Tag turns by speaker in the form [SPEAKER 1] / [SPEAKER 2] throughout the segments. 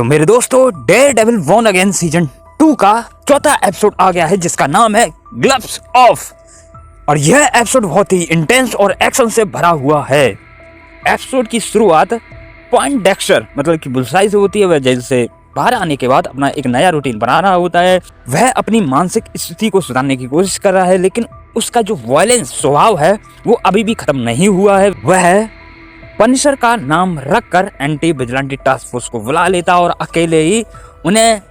[SPEAKER 1] तो मेरे दोस्तों, डेयरडेविल वॉर्न अगेन सीजन 2 का चौथा एपिसोड आ गया है जिसका नाम है ग्लव्स ऑफ। और यह एपिसोड बहुत ही इंटेंस और एक्शन से भरा हुआ है। एपिसोड की शुरुआत पॉइंट डेक्स्टर मतलब कि बुलसाई से होती है। वह जेल से बाहर आने के बाद अपना एक नया रूटीन बना रहा होता है। वह अपनी मानसिक स्थिति को सुधारने की कोशिश कर रहा है, लेकिन उसका जो वायलेंस स्वभाव है वो अभी भी खत्म नहीं हुआ है। वह पनिशर का नाम रखकर एंटी विजिलेंटी टास्क फोर्स को बुला लेता और अकेले ही उन्हें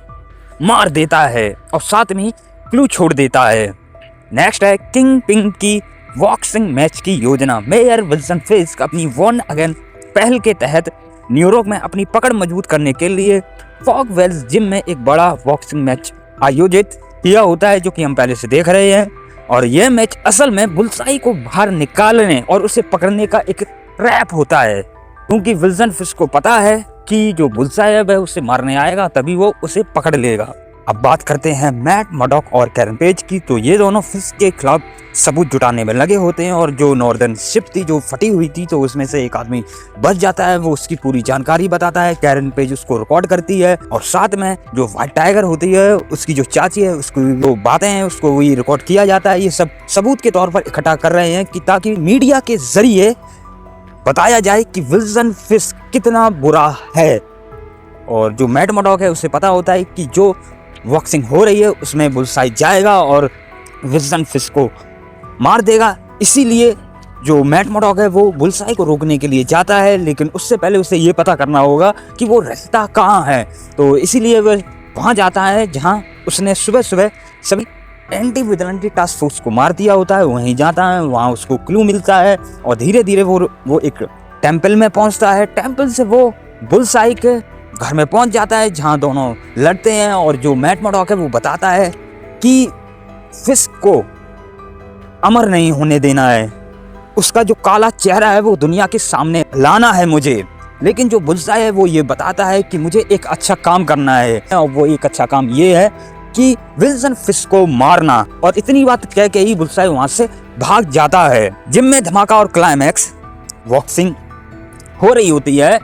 [SPEAKER 1] मार देता है और साथ में क्लू छोड़ देता है। नेक्स्ट है किंग पिंग की बॉक्सिंग मैच की योजना। मेयर विल्सन फिस्क अपनी वॉर्न अगेन पहल के तहत न्यूयॉर्क में अपनी पकड़ मजबूत करने के लिए फॉगवेल्स जिम में एक बड़ा बॉक्सिंग मैच आयोजित किया होता है, जो कि हम पहले से देख रहे हैं। और यह मैच असल में बुलसाई को बाहर निकालने और उसे पकड़ने का एक ट्रैप होता है, क्योंकि विल्सन फिस्क को पता है कि जो बुलसाई है वह उसे मारने आएगा, तभी वो उसे पकड़ लेगा। अब बात करते हैं मैट मर्डॉक और कैरन पेज की। तो ये दोनों फिस्क के खिलाफ सबूत जुटाने में लगे होते हैं और जो नॉर्दर्न शिप थी जो फटी हुई थी, तो उसमें से एक आदमी बच जाता है। वो उसकी पूरी जानकारी बताता है। कैरन पेज उसको रिकॉर्ड करती है और साथ में जो व्हाइट टाइगर होती है उसकी जो चाची है उसको वो बातें हैं उसको वही रिकॉर्ड किया जाता है। ये सब सबूत के तौर पर इकट्ठा कर रहे हैं कि ताकि मीडिया के जरिए बताया जाए कि विल्सन फिस्क कितना बुरा है। और जो मैट मर्डॉक है उसे पता होता है कि जो बॉक्सिंग हो रही है उसमें बुलसाई जाएगा और विल्सन फिस्क को मार देगा। इसीलिए जो मैट मर्डॉक है वो बुलसाई को रोकने के लिए जाता है, लेकिन उससे पहले उसे ये पता करना होगा कि वो रहता कहाँ है। तो इसीलिए वह वहाँ जाता है जहाँ उसने सुबह सुबह सभी एंटी विजिलेंटी टास्क फोर्स को मार दिया होता है। वहीं जाता है, वहाँ उसको क्लू मिलता है और धीरे धीरे वो एक टेंपल में पहुँचता है। टेंपल से वो बुलसाई के घर में पहुँच जाता है जहाँ दोनों लड़ते हैं। और जो मैट मर्डॉक है वो बताता है कि फिस्क को अमर नहीं होने देना है, उसका जो काला चेहरा है वो दुनिया के सामने लाना है मुझे। लेकिन जो बुलसाई है वो ये बताता है कि मुझे एक अच्छा काम करना है और वो एक अच्छा काम ये है कि विल्सन फिस्क को मारना। और इतनी बात कह के ही बुलसाई वहां से भाग जाता है। जिम में धमाका और क्लाइमैक्स बॉक्सिंग हो रही होती है,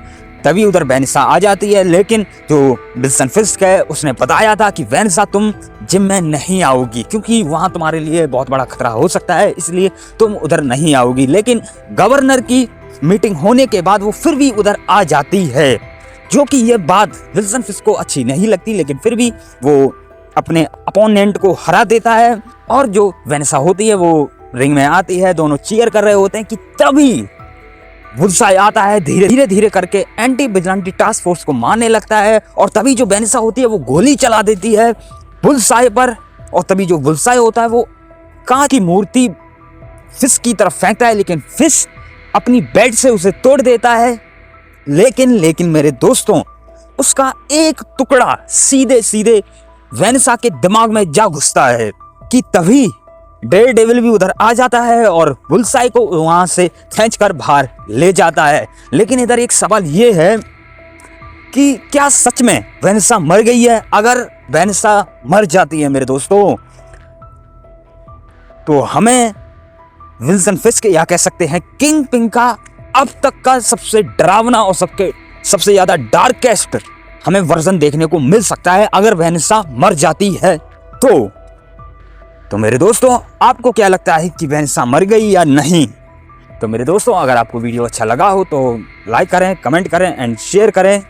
[SPEAKER 1] तभी उधर वेनिसा आ जाती है। लेकिन जो विल्सन फिस्क है उसने बताया था कि वेनिसा तुम जिम में नहीं आओगी क्योंकि वहां तुम्हारे लिए बहुत बड़ा खतरा हो सकता है, इसलिए तुम उधर नहीं आओगी। लेकिन गवर्नर की मीटिंग होने के बाद वो फिर भी उधर आ जाती है, जो कि ये बात विल्सन फिस्क को अच्छी नहीं लगती। लेकिन फिर भी वो अपने अपोनेंट को हरा देता है और जो वेनिसा होती है वो रिंग में आती है। दोनों चीयर कर रहे होते हैं कि तभी बुलसाई आता है, धीरे धीरे करके एंटी विजिलेंटी टास्क फोर्स को मारने लगता है। और तभी जो वेनिसा होती है वो गोली चला देती है बुलसाई पर। और तभी जो बुलसाई होता है वो कांच की मूर्ति फिस्क की तरफ फेंकता है, लेकिन फिस्क अपनी बेड से उसे तोड़ देता है। लेकिन मेरे दोस्तों, उसका एक टुकड़ा सीधे सीधे वेनिसा के दिमाग में जा घुसता है कि तभी डेयरडेविल भी उधर आ जाता है और बुलसाई को वहां से खींचकर बाहर ले जाता है। लेकिन इधर एक सवाल ये है कि क्या सच में वेनिसा मर गई है? अगर वेनिसा मर जाती है मेरे दोस्तों, तो हमें विल्सन फिस्क या कह सकते हैं किंग पिंग का अब तक का सबसे डरावना और सबसे ज्यादा डार्केस्ट हमें वर्जन देखने को मिल सकता है अगर वेनिसा मर जाती है। तो मेरे दोस्तों, आपको क्या लगता है कि वेनिसा मर गई या नहीं? तो मेरे दोस्तों, अगर आपको वीडियो अच्छा लगा हो तो लाइक करें, कमेंट करें एंड शेयर करें।